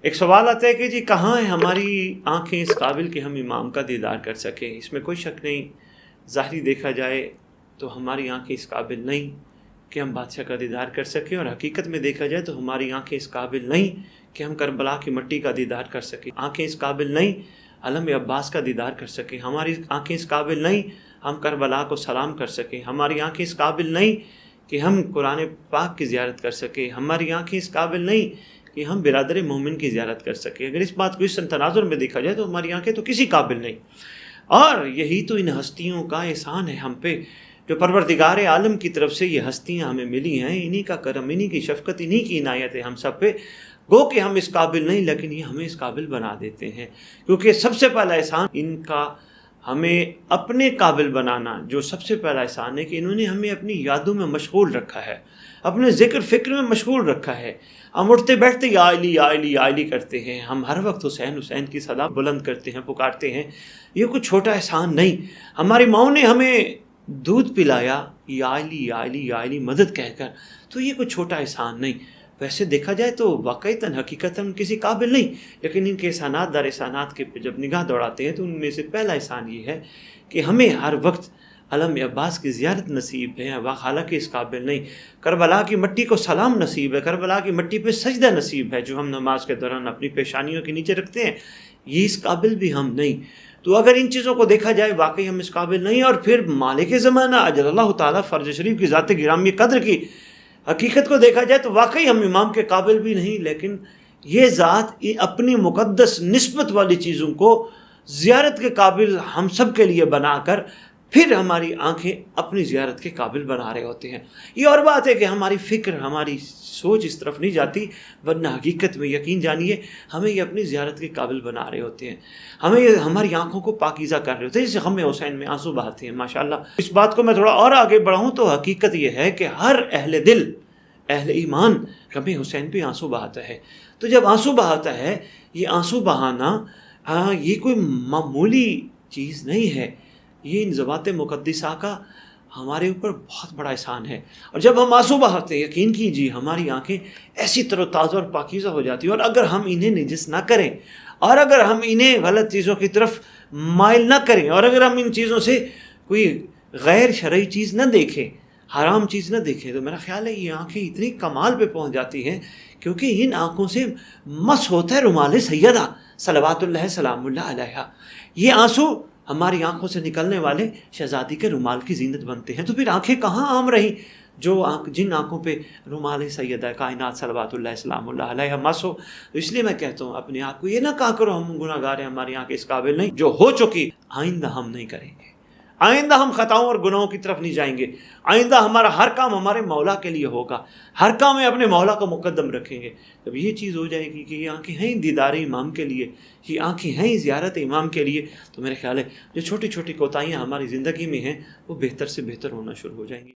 ایک سوال آتا ہے کہ جی کہاں ہے ہماری آنکھیں اس قابل کہ ہم امام کا دیدار کر سکیں؟ اس میں کوئی شک نہیں، ظاہری دیکھا جائے تو ہماری آنکھیں اس قابل نہیں کہ ہم بادشاہ کا دیدار کر سکیں، اور حقیقت میں دیکھا جائے تو ہماری آنکھیں اس قابل نہیں کہ ہم کربلا کی مٹی کا دیدار کر سکیں، آنکھیں اس قابل نہیں علم عباس کا دیدار کر سکیں، ہماری آنکھیں اس قابل نہیں ہم کربلا کو سلام کر سکیں، ہماری آنکھیں اس قابل نہیں کہ ہم قرآن پاک کی زیارت کر سکیں، ہماری آنکھیں اس قابل نہیں کہ ہم برادر مومن کی زیارت کر سکیں۔ اگر اس بات کو اس تناظر میں دیکھا جائے تو ہماری آنکھیں تو کسی قابل نہیں، اور یہی تو ان ہستیوں کا احسان ہے ہم پہ، جو پروردگار عالم کی طرف سے یہ ہستیاں ہمیں ملی ہیں، انہی کا کرم، انہی کی شفقت، انہی کی عنایت ہے ہم سب پہ۔ گو کہ ہم اس قابل نہیں، لیکن یہ ہمیں اس قابل بنا دیتے ہیں، کیونکہ سب سے پہلا احسان ان کا ہمیں اپنے قابل بنانا، جو سب سے پہلا احسان ہے کہ انہوں نے ہمیں اپنی یادوں میں مشغول رکھا ہے، اپنے ذکر فکر میں مشغول رکھا ہے۔ ہم اٹھتے بیٹھتے یا علی یا علی یا علی کرتے ہیں، ہم ہر وقت حسین حسین کی صدا بلند کرتے ہیں، پکارتے ہیں۔ یہ کوئی چھوٹا احسان نہیں۔ ہماری ماؤں نے ہمیں دودھ پلایا یا علی یا علی یا علی مدد کہہ کر، تو یہ کوئی چھوٹا احسان نہیں۔ ویسے دیکھا جائے تو واقعتاً حقیقتاً کسی قابل نہیں، لیکن ان کے احسانات در احسانات کے جب نگاہ دوڑاتے ہیں تو ان میں سے پہلا احسان یہ ہے کہ ہمیں ہر وقت علم عباس کی زیارت نصیب ہے، حالانکہ اس قابل نہیں۔ کربلا کی مٹی کو سلام نصیب ہے، کربلا کی مٹی پہ سجدہ نصیب ہے، جو ہم نماز کے دوران اپنی پیشانیوں کے نیچے رکھتے ہیں، یہ اس قابل بھی ہم نہیں۔ تو اگر ان چیزوں کو دیکھا جائے واقعی ہم اس قابل نہیں، اور پھر مالک زمانہ اجل اللہ تعالیٰ فرج شریف کی ذات گرامی قدر کی حقیقت کو دیکھا جائے تو واقعی ہم امام کے قابل بھی نہیں، لیکن یہ ذات اپنی مقدس نسبت والی چیزوں کو زیارت کے قابل ہم سب کے لیے بنا کر پھر ہماری آنکھیں اپنی زیارت کے قابل بنا رہے ہوتے ہیں۔ یہ اور بات ہے کہ ہماری فکر، ہماری سوچ اس طرف نہیں جاتی، ورنہ حقیقت میں یقین جانیے ہمیں یہ اپنی زیارت کے قابل بنا رہے ہوتے ہیں، ہمیں یہ ہماری آنکھوں کو پاکیزہ کر رہے ہوتے ہیں، جیسے غم حسین میں آنسو بہاتے ہیں ماشاءاللہ۔ اس بات کو میں تھوڑا اور آگے بڑھاؤں تو حقیقت یہ ہے کہ ہر اہل دل، اہل ایمان غم حسین پہ آنسو بہاتا ہے۔ تو جب آنسو بہاتا ہے، یہ آنسو بہانا یہ کوئی معمولی چیز نہیں ہے، یہ ان ذوات مقدسہ کا ہمارے اوپر بہت بڑا احسان ہے۔ اور جب ہم آنسو بہاتے ہیں، یقین کیجیے ہماری آنکھیں ایسی تر و تازہ اور پاکیزہ ہو جاتی ہیں، اور اگر ہم انہیں نجس نہ کریں، اور اگر ہم انہیں غلط چیزوں کی طرف مائل نہ کریں، اور اگر ہم ان چیزوں سے کوئی غیر شرعی چیز نہ دیکھیں، حرام چیز نہ دیکھیں، تو میرا خیال ہے یہ آنکھیں اتنی کمال پہ پہنچ جاتی ہیں، کیونکہ ان آنکھوں سے مس ہوتا ہے رومال سیدہ صلوات اللہ سلام اللہ علیہا۔ یہ آنسو ہماری آنکھوں سے نکلنے والے شہزادی کے رومال کی زینت بنتے ہیں۔ تو پھر آنکھیں کہاں عام رہیں جو جن آنکھوں پہ رومال سیدہ کائنات صلوات اللہ سلام اللہ علیہا مس ہو۔ تو اس لیے میں کہتا ہوں اپنے آپ کو یہ نہ کہا کرو ہم گناہ گار ہیں، ہماری آنکھیں اس قابل نہیں، جو ہو چکی آئندہ ہم نہیں کریں گے، آئندہ ہم خطاؤں اور گناہوں کی طرف نہیں جائیں گے، آئندہ ہمارا ہر کام ہمارے مولا کے لیے ہوگا، ہر کام میں اپنے مولا کو مقدم رکھیں گے۔ جب یہ چیز ہو جائے گی کہ یہ آنکھیں ہیں دیدار امام کے لیے، یہ آنکھیں ہیں زیارت امام کے لیے، تو میرے خیال ہے جو چھوٹی چھوٹی کوتاہیاں ہماری زندگی میں ہیں وہ بہتر سے بہتر ہونا شروع ہو جائیں گی۔